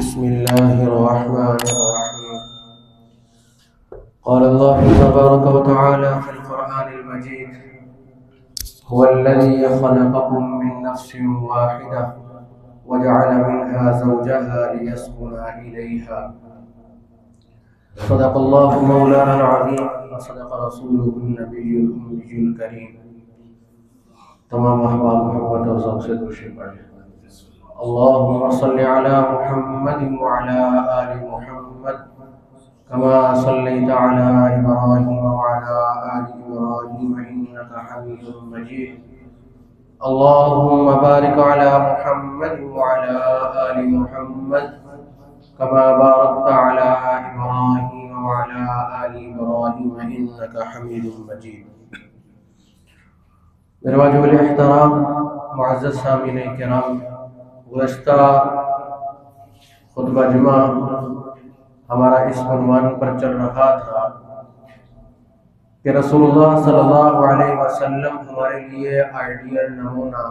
بسم الله الرحمن الرحيم. قال الله تبارك وتعالى في القرآن المجيد: هو الذي خلقكم من نفس واحدة وجعل منها زوجها ليسكن إليها. صدق الله مولانا العظيم وصدق رسوله النبي الأمي الكريم. تمام احباب محبت اور ذوق سے درود پڑھیں. اللهم صل على محمد وعلى آل محمد كما صليت على إبراهيم وعلى آل إبراهيم إنك حميد مجيد. اللهم بارك على محمد وعلى آل محمد كما باركت على إبراهيم وعلى آل إبراهيم إنك حميد مجيد. میرے واجب الاحترام معزز سامعین کرام، گزشتہ خطبہ جمعہ ہمارا اس عنوان پر چل رہا تھا کہ رسول اللہ صلی اللہ علیہ وسلم ہمارے لیے آئیڈیل نمونہ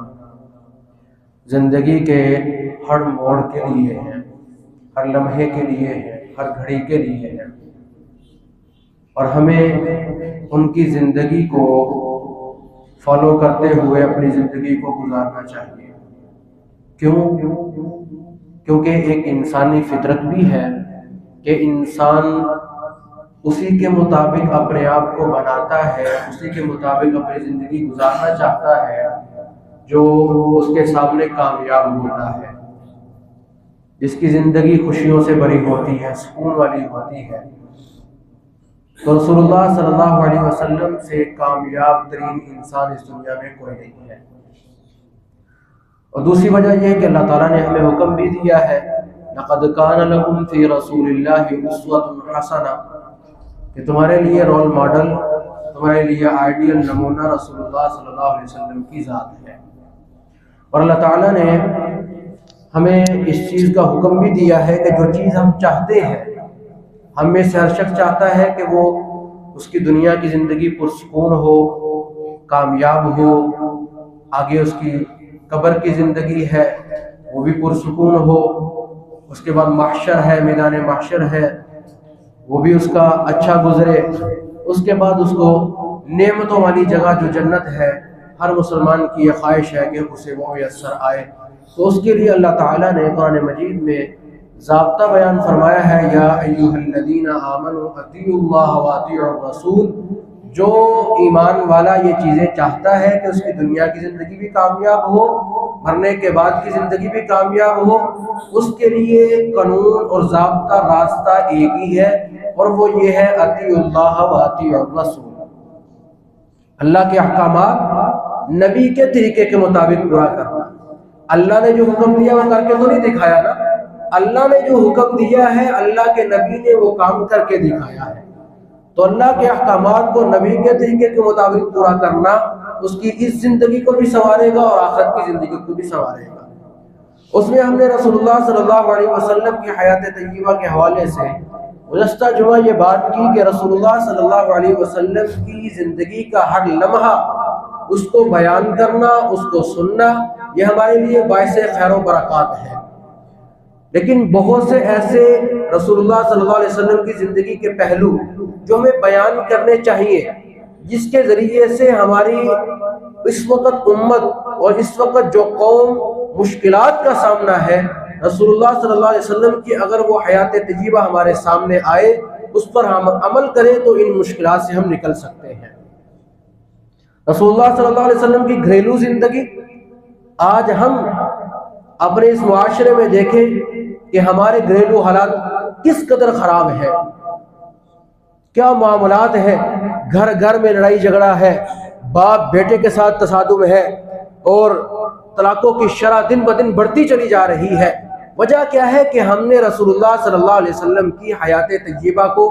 زندگی کے ہر موڑ کے لیے ہیں، ہر لمحے کے لیے ہیں، ہر گھڑی کے لیے ہیں، اور ہمیں ان کی زندگی کو فالو کرتے ہوئے اپنی زندگی کو گزارنا چاہیے. کیونکہ ایک انسانی فطرت بھی ہے کہ انسان اسی کے مطابق اپنے آپ کو بناتا ہے، اسی کے مطابق اپنی زندگی گزارنا چاہتا ہے جو اس کے سامنے کامیاب ہوتا ہے، جس کی زندگی خوشیوں سے بھری ہوتی ہے، سکون والی ہوتی ہے. تو رسول اللہ صلی اللہ علیہ وسلم سے کامیاب ترین انسان اس دنیا میں کوئی نہیں ہے. اور دوسری وجہ یہ ہے کہ اللہ تعالیٰ نے ہمیں حکم بھی دیا ہے: لَقَدْ كَانَ لَكُمْ فِي رَسُولِ اللَّهِ أُسْوَةٌ حَسَنَةٌ، کہ تمہارے لیے رول ماڈل، تمہارے لیے آئیڈیل نمونہ رسول اللہ صلی اللہ علیہ وسلم کی ذات ہے. اور اللہ تعالیٰ نے ہمیں اس چیز کا حکم بھی دیا ہے کہ جو چیز ہم چاہتے ہیں، ہم میں سے ہر شخص چاہتا ہے کہ وہ اس کی دنیا کی زندگی پرسکون ہو، کامیاب ہو، آگے اس کی قبر کی زندگی ہے وہ بھی پرسکون ہو، اس کے بعد محشر ہے، میدان محشر ہے، وہ بھی اس کا اچھا گزرے، اس کے بعد اس کو نعمتوں والی جگہ جو جنت ہے ہر مسلمان کی یہ خواہش ہے کہ اسے وہ میسر آئے. تو اس کے لیے اللہ تعالیٰ نے قرآن مجید میں ضابطہ بیان فرمایا ہے: یا ایھا الذین آمنوا اطیعوا اللہ واطیعوا الرسول. جو ایمان والا یہ چیزیں چاہتا ہے کہ اس کی دنیا کی زندگی بھی کامیاب ہو، مرنے کے بعد کی زندگی بھی کامیاب ہو، اس کے لیے قانون اور ضابطہ راستہ ایک ہی ہے، اور وہ یہ ہے: اطیعوا اللہ واطیعوا الرسول. اللہ کے احکامات نبی کے طریقے کے مطابق پورا کرنا. اللہ نے جو حکم دیا وہ کر کے تو نہیں دکھایا نا، اللہ نے جو حکم دیا ہے اللہ کے نبی نے وہ کام کر کے دکھایا ہے. تو اللہ کے احکامات کو نبی کے طریقے کے مطابق پورا کرنا اس کی اس زندگی کو بھی سنوارے گا اور آخرت کی زندگی کو بھی سنوارے گا. اس میں ہم نے رسول اللہ صلی اللہ علیہ وسلم کی حیات طیبہ کے حوالے سے گزشتہ جمعہ یہ بات کی کہ رسول اللہ صلی اللہ علیہ وسلم کی زندگی کا ہر لمحہ اس کو بیان کرنا، اس کو سننا، یہ ہمارے لیے باعث خیر و برکات ہے. لیکن بہت سے ایسے رسول اللہ صلی اللہ علیہ وسلم کی زندگی کے پہلو جو ہمیں بیان کرنے چاہیے، جس کے ذریعے سے ہماری اس وقت امت اور اس وقت جو قوم مشکلات کا سامنا ہے، رسول اللہ صلی اللہ علیہ وسلم کی اگر وہ حیات طیبہ ہمارے سامنے آئے، اس پر ہم عمل کریں تو ان مشکلات سے ہم نکل سکتے ہیں. رسول اللہ صلی اللہ علیہ وسلم کی گھریلو زندگی آج ہم اپنے اس معاشرے میں دیکھیں کہ ہمارے گھریلو حالات کس قدر خراب ہے، کیا معاملات ہیں. گھر گھر میں لڑائی جھگڑا ہے، باپ بیٹے کے ساتھ تصادم ہے، اور طلاقوں کی شرح دن بدن بڑھتی چلی جا رہی ہے. وجہ کیا ہے کہ ہم نے رسول اللہ صلی اللہ علیہ وسلم کی حیات طیبہ کو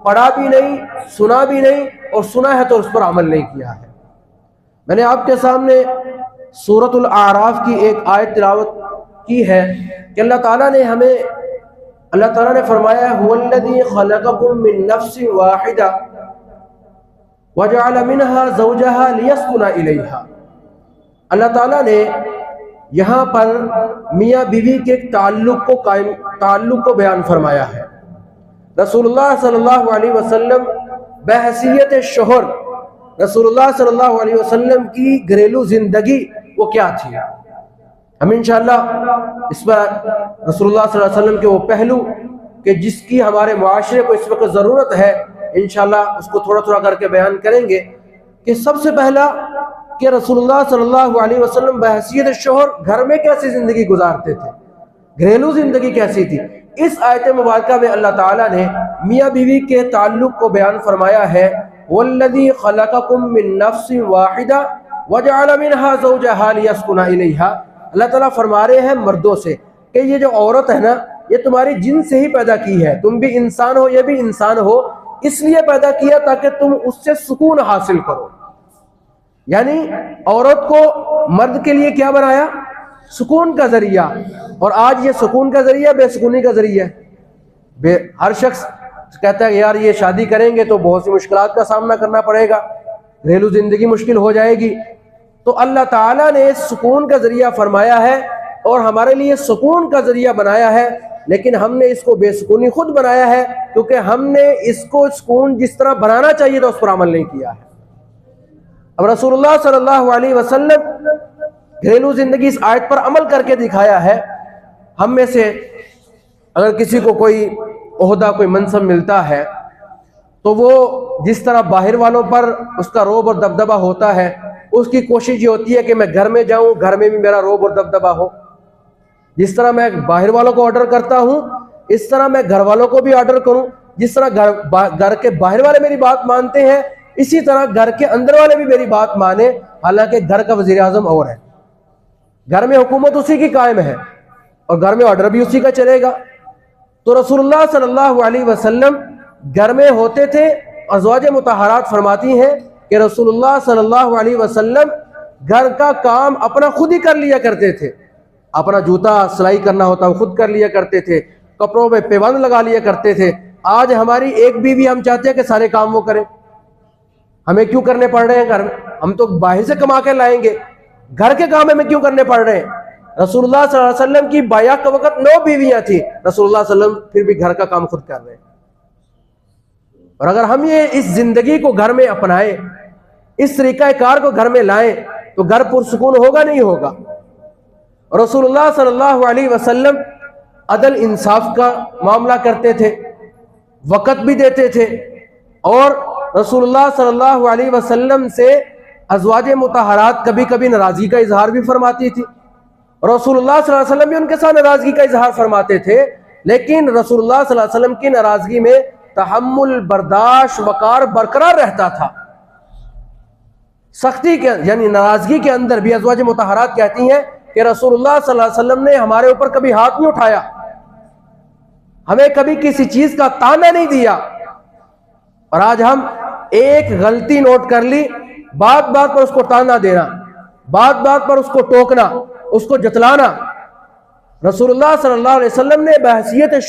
پڑھا بھی نہیں، سنا بھی نہیں، اور سنا ہے تو اس پر عمل نہیں کیا ہے. میں نے آپ کے سامنے سورۃ الاعراف کی ایک آیت تلاوت کی ہے کہ اللہ تعالیٰ نے فرمایا: هو الذی خلقکم من نفس واحدہ وجعل منها زوجها لیسکن الیہا. اللہ تعالیٰ نے یہاں پر میاں بیوی کے ایک تعلق کو بیان فرمایا ہے۔ رسول اللہ صلی اللہ علیہ وسلم بحیثیت شوہر، رسول اللہ صلی اللہ علیہ وسلم کی گھریلو زندگی وہ کیا تھی؟ ہم انشاءاللہ اس پر رسول اللہ صلی اللہ علیہ وسلم کے وہ پہلو کہ جس کی ہمارے معاشرے کو اس وقت ضرورت ہے، انشاءاللہ اس کو تھوڑا تھوڑا کر کے بیان کریں گے۔ کہ سب سے پہلا کہ رسول اللہ صلی اللہ علیہ وسلم بحیثیت شوہر گھر میں کیسی زندگی گزارتے تھے، گھریلو زندگی کیسی تھی۔ اس آیت مبارکہ میں اللہ تعالیٰ نے میاں بیوی کے تعلق کو بیان فرمایا ہے، وَالَّذِي خَلَقَكُم مِّن نَّفْسٍ وَاحِدَةٍ وَجَعَلَ مِنْهَا زَوْجَهَا لِيَسْكُنَ إِلَيْهَا۔ اللہ تعالیٰ فرما رہے ہیں مردوں سے کہ یہ جو عورت ہے نا، یہ تمہاری جن سے ہی پیدا کی ہے، تم بھی انسان ہو، یہ بھی انسان ہو، اس لیے پیدا کیا تاکہ تم اس سے سکون حاصل کرو۔ یعنی عورت کو مرد کے لیے کیا بنایا؟ سکون کا ذریعہ۔ اور آج یہ سکون کا ذریعہ بے سکونی کا ذریعہ ہے۔ ہر شخص کہتا ہے یار یہ شادی کریں گے تو بہت سی مشکلات کا سامنا کرنا پڑے گا، گھریلو زندگی مشکل ہو جائے گی۔ تو اللہ تعالیٰ نے سکون کا ذریعہ فرمایا ہے اور ہمارے لیے سکون کا ذریعہ بنایا ہے، لیکن ہم نے اس کو بے سکونی خود بنایا ہے، کیونکہ ہم نے اس کو سکون جس طرح بنانا چاہیے تھا اس پر عمل نہیں کیا ہے۔ اب رسول اللہ صلی اللہ علیہ وسلم گھریلو زندگی اس آیت پر عمل کر کے دکھایا ہے۔ ہم میں سے اگر کسی کو کوئی عہدہ، کوئی منصب ملتا ہے تو وہ جس طرح باہر والوں پر اس کا رعب اور دبدبہ ہوتا ہے، اس کی کوشش یہ ہوتی ہے کہ میں گھر میں جاؤں، گھر میں بھی میرا رعب اور دبدبہ ہو۔ جس طرح میں باہر والوں کو آرڈر کرتا ہوں، اس طرح میں گھر والوں کو بھی آرڈر کروں۔ جس طرح گھر کے باہر والے میری بات مانتے ہیں، اسی طرح گھر کے اندر والے بھی میری بات مانیں، حالانکہ گھر کا وزیر اعظم اور ہے، گھر میں حکومت اسی کی قائم ہے اور گھر میں آرڈر بھی اسی کا چلے گا۔ تو رسول اللہ صلی اللہ علیہ وسلم گھر میں ہوتے تھے۔ ازواج مطہرات فرماتی ہیں کہ رسول اللہ صلی اللہ علیہ وسلم گھر کا کام اپنا خود ہی کر لیا کرتے تھے۔ اپنا جوتا سلائی کرنا ہوتا وہ خود کر لیا کرتے تھے، کپڑوں میں پیوند لگا لیا کرتے تھے۔ آج ہماری ایک بیوی ہم چاہتے ہیں کہ سارے کام وہ کریں، ہمیں کیوں کرنے پڑ رہے ہیں گھر میں؟ ہم تو باہر سے کما کے لائیں گے، گھر کے کام ہمیں کیوں کرنے پڑ رہے ہیں؟ رسول اللہ صلی اللہ علیہ وسلم کی بیعت کے وقت 9 بیویاں تھیں، رسول اللہ صلی اللہ علیہ وسلم پھر بھی گھر کا کام خود کر رہے ہیں۔ اور اگر ہم یہ اس زندگی کو گھر میں اپنائیں، اس طریقہ کار کو گھر میں لائیں، تو گھر پرسکون ہوگا نہیں ہوگا۔ رسول اللہ صلی اللہ علیہ وسلم عدل انصاف کا معاملہ کرتے تھے، وقت بھی دیتے تھے، اور رسول اللہ صلی اللہ علیہ وسلم سے ازواج مطہرات کبھی کبھی ناراضگی کا اظہار بھی فرماتی تھی۔ رسول اللہ صلی اللہ علیہ وسلم بھی ان کے ساتھ ناراضگی کا اظہار فرماتے تھے، لیکن رسول اللہ صلی اللہ علیہ وسلم کی ناراضگی میں تحمل، برداشت، وقار برقرار رہتا تھا۔ سختی کے یعنی ناراضگی کے اندر بھی ازواج مطہرات کہتی ہیں کہ رسول اللہ صلی اللہ علیہ وسلم نے ہمارے اوپر کبھی ہاتھ نہیں اٹھایا، ہمیں کبھی کسی چیز کا تانا نہیں دیا۔ اور آج ہم ایک غلطی نوٹ کر لی، بات بات پر اس کو تانا دینا، بات بات پر اس کو ٹوکنا، اس کو جتلانا۔ رسول اللہ صلی اللہ علیہ وسلم نے بحیثیت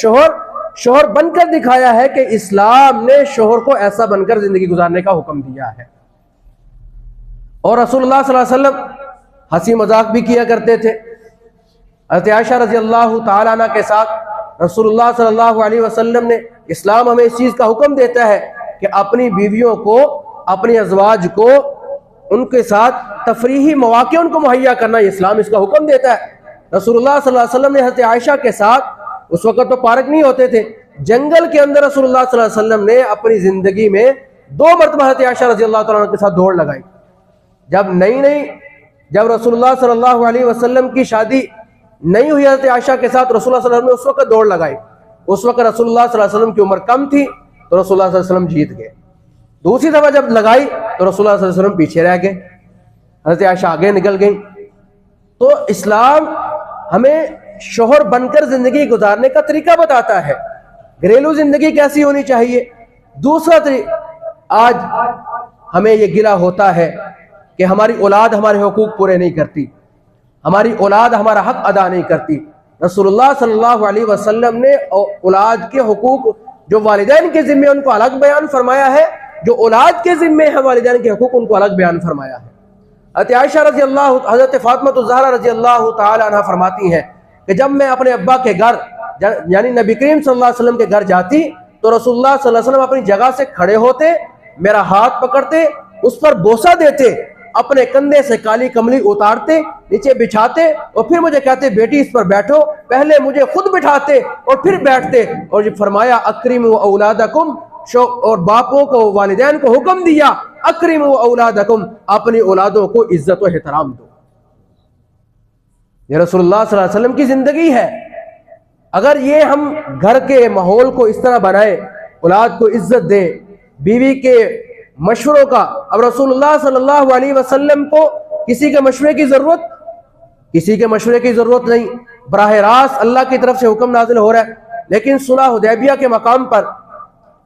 شوہر بن کر دکھایا ہے کہ اسلام نے شوہر کو ایسا بن کر زندگی گزارنے کا حکم دیا ہے۔ اور رسول اللہ صلی اللہ علیہ وسلم ہنسی مذاق بھی کیا کرتے تھے۔ حضرت عائشہ رضی اللہ تعالیٰ عنہ کے ساتھ رسول اللہ صلی اللہ علیہ وسلم نے، اسلام ہمیں اس چیز کا حکم دیتا ہے کہ اپنی بیویوں کو، اپنی ازواج کو، ان کے ساتھ تفریحی مواقع ان کو مہیا کرنا، یہ اسلام اس کا حکم دیتا ہے۔ رسول اللہ صلی اللہ علیہ وسلم نے حضرت عائشہ کے ساتھ، اس وقت تو پارک نہیں ہوتے تھے، جنگل کے اندر رسول اللہ صلی اللہ علیہ وسلم نے اپنی زندگی میں 2 مرتبہ حضرت عائشہ رضی اللہ تعالیٰ عنہ کے ساتھ دوڑ لگائی۔ جب رسول اللہ صلی اللہ علیہ وسلم کی شادی نہیں ہوئی حضرت عائشہ کے ساتھ، رسول اللہ صلی اللہ علیہ وسلم نے اس وقت دوڑ لگائی۔ اس وقت رسول اللہ صلی اللہ علیہ وسلم کی عمر کم تھی، تو رسول اللہ صلی اللہ علیہ وسلم جیت گئے۔ دوسری دفعہ جب لگائی تو رسول اللہ صلی اللہ علیہ وسلم پیچھے رہ گئے، حضرت عائشہ آگے نکل گئی۔ تو اسلام ہمیں شوہر بن کر زندگی گزارنے کا طریقہ بتاتا ہے، گھریلو زندگی کیسی ہونی چاہیے۔ دوسرا آج ہمیں یہ گلہ ہوتا ہے کہ ہماری اولاد ہمارے حقوق پورے نہیں کرتی، ہماری اولاد ہمارا حق ادا نہیں کرتی۔ رسول اللہ صلی اللہ علیہ وسلم نے اولاد کے حقوق جو والدین کے ذمے ان کو الگ بیان فرمایا ہے، جو اولاد کے ذمے ہے والدین کے حقوق ان کو الگ بیان فرمایا ہے۔ حضرت فاطمہ الزہرا رضی اللہ تعالی عنہ فرماتی ہیں کہ جب میں اپنے ابا کے گھر یعنی نبی کریم صلی اللہ علیہ وسلم کے گھر جاتی تو رسول اللہ صلی اللہ علیہ وسلم اپنی جگہ سے کھڑے ہوتے، میرا ہاتھ پکڑتے، اس پر بوسہ دیتے، اپنے کندھے سے کالی کملی اتارتے، نیچے بچھاتے اور پھر مجھے کہتے بیٹی اس پر بیٹھو، پہلے مجھے خود بٹھاتے اور پھر بیٹھتے، اور یہ فرمایا اکرموا اولادکم، اور باپوں کو والدین کو حکم دیا اکرموا اولادکم، اپنی اولادوں کو عزت و احترام دو۔ یہ رسول اللہ صلی اللہ علیہ وسلم کی زندگی ہے۔ اگر یہ ہم گھر کے ماحول کو اس طرح بنائے، اولاد کو عزت دیں، بیوی کے مشوروں کا، اب رسول اللہ صلی اللہ علیہ وسلم کو کسی کے مشورے کی ضرورت نہیں، براہ راست اللہ کی طرف سے حکم نازل ہو رہا ہے۔ لیکن صلح حدیبیہ کے مقام پر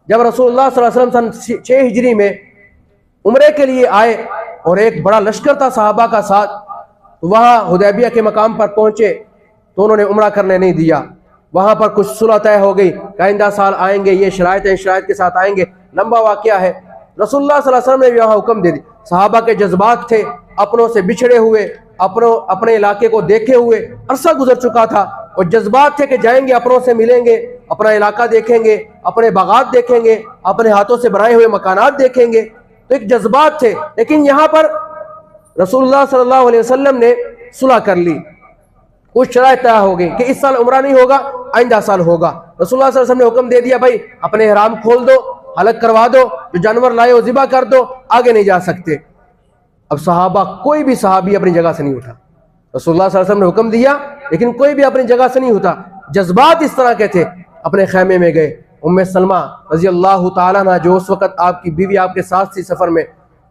جب رسول اللہ صلی اللہ علیہ وسلم سن 6 ہجری میں عمرے کے لیے آئے اور ایک بڑا لشکر تھا صحابہ کا ساتھ، تو وہاں حدیبیہ کے مقام پر پہنچے تو انہوں نے عمرہ کرنے نہیں دیا۔ وہاں پر کچھ صلح طے ہو گئی کہ آئندہ سال آئیں گے، یہ شرائط ہے، شرائط کے ساتھ آئیں گے، لمبا واقعہ ہے۔ رسول اللہ صلی اللہ علیہ وسلم نے یہاں حکم دے دی، صحابہ کے جذبات تھے، اپنوں سے بچھڑے ہوئے، اپنے علاقے کو دیکھے ہوئے عرصہ گزر چکا تھا، اور جذبات تھے کہ جائیں گے، اپنوں سے ملیں گے، اپنا علاقہ دیکھیں گے، اپنے باغات دیکھیں گے، اپنے ہاتھوں سے بنائے ہوئے مکانات دیکھیں گے، تو ایک جذبات تھے۔ لیکن یہاں پر رسول اللہ صلی اللہ علیہ وسلم نے صلح کر لی، کچھ شرائط طے ہو گئی کہ اس سال عمرہ نہیں ہوگا، آئندہ سال ہوگا۔ رسول اللہ صلی اللہ علیہ وسلم نے حکم دے دیا بھائی اپنے احرام کھول دو، حلق کروا دو، جو جانور لائے وہ ذبح کر دو، آگے نہیں جا سکتے۔ اب صحابہ کوئی بھی صحابی اپنی جگہ سے نہیں اٹھا، رسول اللہ صلی اللہ علیہ وسلم نے حکم دیا لیکن کوئی بھی اپنی جگہ سے نہیں اٹھا۔ جذبات اس طرح کے تھے، اپنے خیمے میں گئے۔ ام سلمہ رضی اللہ تعالیٰ عنہ جو اس وقت آپ کی بیوی آپ کے ساتھ تھی سفر میں،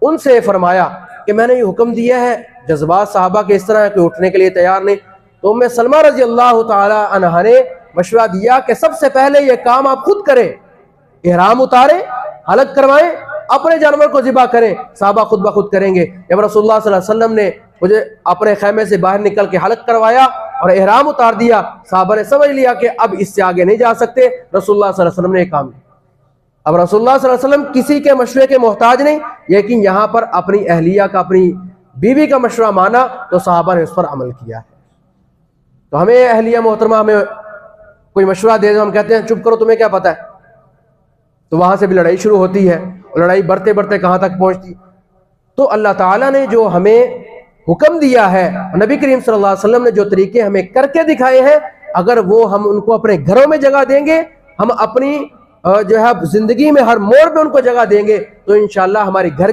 ان سے فرمایا کہ میں نے یہ حکم دیا ہے، جذبات صحابہ کے اس طرح ہے کہ اٹھنے کے لیے تیار نہیں۔ تو ام سلمہ رضی اللہ تعالیٰ عنہ نے مشورہ دیا کہ سب سے پہلے یہ کام آپ خود کریں، احرام اتاریں، حلق کروائیں، اپنے جانور کو ذبح کریں، صحابہ خود بخود کریں گے۔ جب رسول اللہ صلی اللہ علیہ وسلم نے مجھے اپنے خیمے سے باہر نکل کے حلق کروایا اور احرام اتار دیا، صحابہ نے سمجھ لیا کہ اب اس سے آگے نہیں جا سکتے، رسول اللہ صلی اللہ علیہ وسلم نے یہ کام کیا۔ اب رسول اللہ صلی اللہ علیہ وسلم کسی کے مشورے کے محتاج نہیں، لیکن یہاں پر اپنی اہلیہ کا، اپنی بیوی کا مشورہ مانا تو صحابہ نے اس پر عمل کیا ہے۔ تو ہمیں اہلیہ محترمہ ہمیں کوئی مشورہ دے دو، ہم کہتے ہیں چپ کرو تمہیں کیا پتہ ہے، تو وہاں سے بھی لڑائی شروع ہوتی ہے، اور لڑائی بڑھتے بڑھتے کہاں تک پہنچتی۔ تو اللہ تعالیٰ نے جو ہمیں حکم دیا ہے، نبی کریم صلی اللہ علیہ وسلم نے جو طریقے ہمیں کر کے دکھائے ہیں، اگر وہ ہم ان کو اپنے گھروں میں جگہ دیں گے، ہم اپنی جو ہے زندگی میں ہر موڑ پہ ان کو جگہ دیں گے، تو انشاءاللہ ہماری گھر